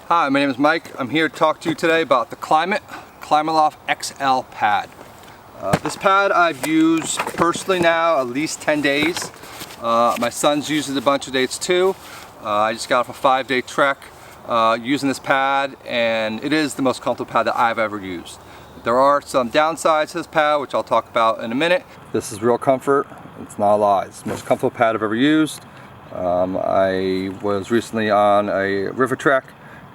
Hi, my name is Mike. I'm here to talk to you today about the Klymit Klymaloft XL pad. This pad I've used personally now at least 10 days. My son's used it a bunch of days too. I just got off a 5-day trek using this pad, and it is the most comfortable pad that I've ever used. There are some downsides to this pad, which I'll talk about in a minute. This is real comfort. It's not a lie. It's the most comfortable pad I've ever used. I was recently on a river trek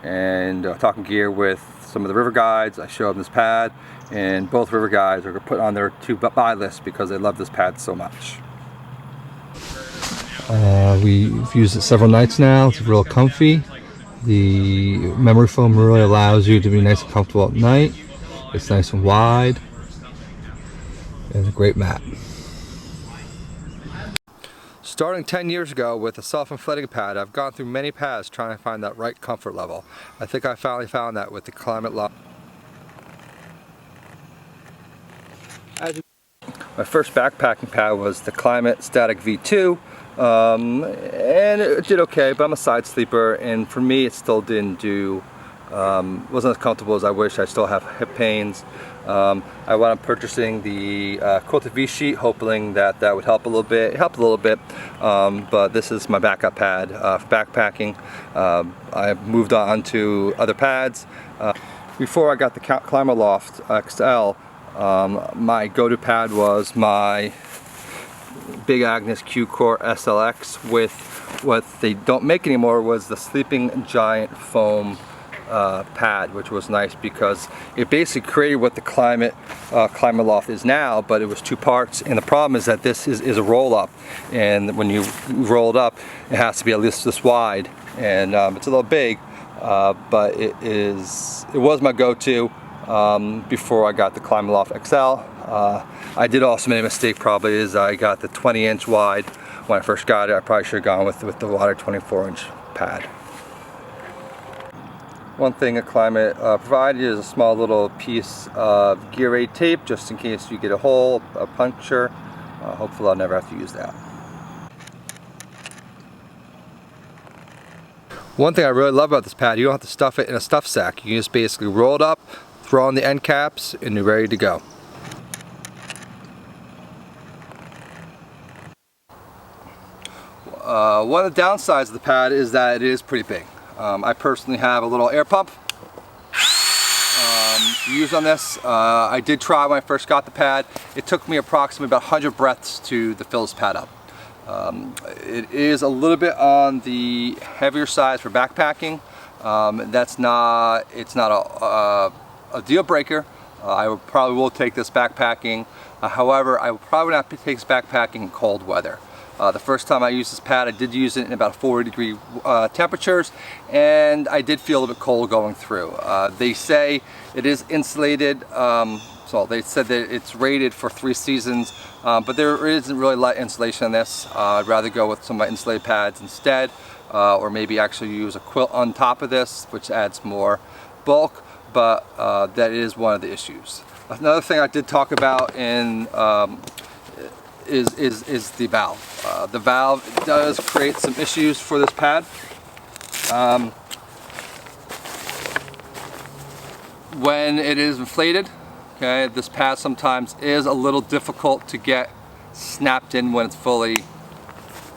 and talking gear with some of the river guides. I showed them this pad, and both river guides are put on their to-buy list because they love this pad so much. We've used it several nights now. It's real comfy. The memory foam really allows you to be nice and comfortable at night. It's nice and wide, and it's a great mat. Starting 10 years ago with a self-inflating pad, I've gone through many pads trying to find that right comfort level. I think I finally found that with the Klymit Loft. My first backpacking pad was the Klymit Static V2, and it did okay, but I'm a side sleeper, and for me it still didn't do, wasn't as comfortable as I wish. I still have hip pains. I wound up purchasing the Quilted V sheet, hoping that that would help a little bit. It helped a little bit, but this is my backup pad for backpacking. I moved on to other pads. Before I got the Klymaloft XL, my go-to pad was my Big Agnes Q-Core SLX with what they don't make anymore was the Sleeping Giant foam pad, which was nice because it basically created what the Klymit Klymaloft is now, but it was two parts, and the problem is that this is a roll-up, and when you roll it up it has to be at least this wide, and it's a little big, but it was my go-to before I got the Klymaloft XL. I did also make a mistake probably, is I got the 20-inch wide when I first got it. I probably should have gone with the wider 24-inch pad. One thing a Klymit provided is a small little piece of gear aid tape, just in case you get a hole, a puncture. Hopefully I'll never have to use that. One thing I really love about this pad, you don't have to stuff it in a stuff sack. You can just basically roll it up, throw on the end caps, and you're ready to go. One of the downsides of the pad is that it is pretty big. I personally have a little air pump to use on this. I did try when I first got the pad. It took me approximately about 100 breaths to fill this pad up. It is a little bit on the heavier side for backpacking. It's not a deal breaker. I probably will take this backpacking. However, I will probably not take this backpacking in cold weather. The first time I used this pad, I did use it in about 40-degree temperatures, and I did feel a bit cold going through. They say it is insulated, so they said that it's rated for 3 seasons, but there isn't really light insulation on this. I'd rather go with some of my insulated pads instead, or maybe actually use a quilt on top of this, which adds more bulk, but that is one of the issues. Another thing I did talk about in is the valve. The valve does create some issues for this pad. When it is inflated, okay, this pad sometimes is a little difficult to get snapped in when it's fully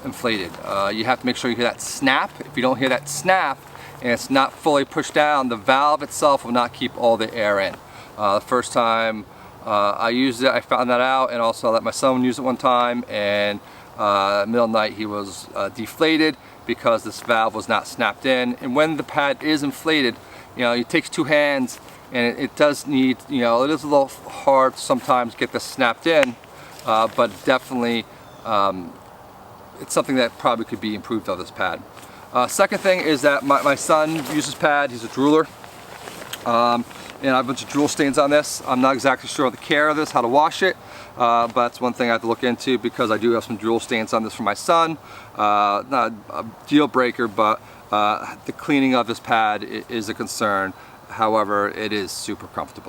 inflated. You have to make sure you hear that snap. If you don't hear that snap and it's not fully pushed down, the valve itself will not keep all the air in. The first time I used it, I found that out, and also I let my son use it one time, and middle of the night he was deflated because this valve was not snapped in. And when the pad is inflated, you know, it takes 2 hands, and it does need, you know, it is a little hard to sometimes get this snapped in, but definitely it's something that probably could be improved on this pad. Second thing is that my son uses pad. He's a drooler. And I have a bunch of drool stains on this. I'm not exactly sure of the care of this, how to wash it, but that's one thing I have to look into because I do have some drool stains on this for my son. Not a deal breaker, but the cleaning of this pad is a concern. However, it is super comfortable.